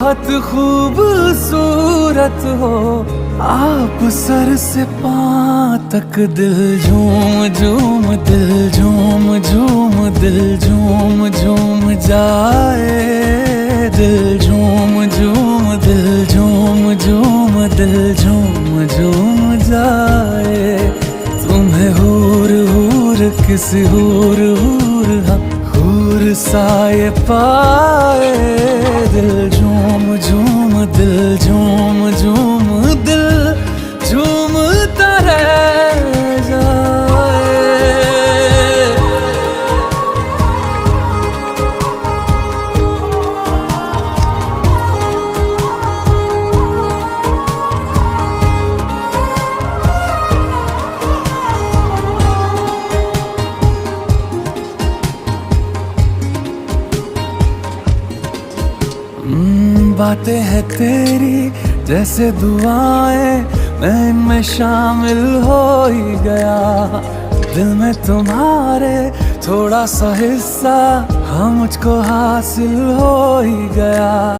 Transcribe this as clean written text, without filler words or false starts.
बहुत खूबसूरत हो आप, सर से पाँव तक दिल झूम झूम, दिल झूम झूम, दिल झूम झूम जाए, दिल झूम झूम, दिल झूम झूम, दिल झूम झूम जाए। तुम्हें हूर हूर किसी हूर हूर, हाँ हूर साए पाए, दिल झूम झूम, दिल झूम झूम, दिल झूमता रह जाए। बातें हैं तेरी जैसे दुआएं, मैं इनमें शामिल हो ही गया। दिल में तुम्हारे थोड़ा सा हिस्सा, हाँ मुझको हासिल हो ही गया।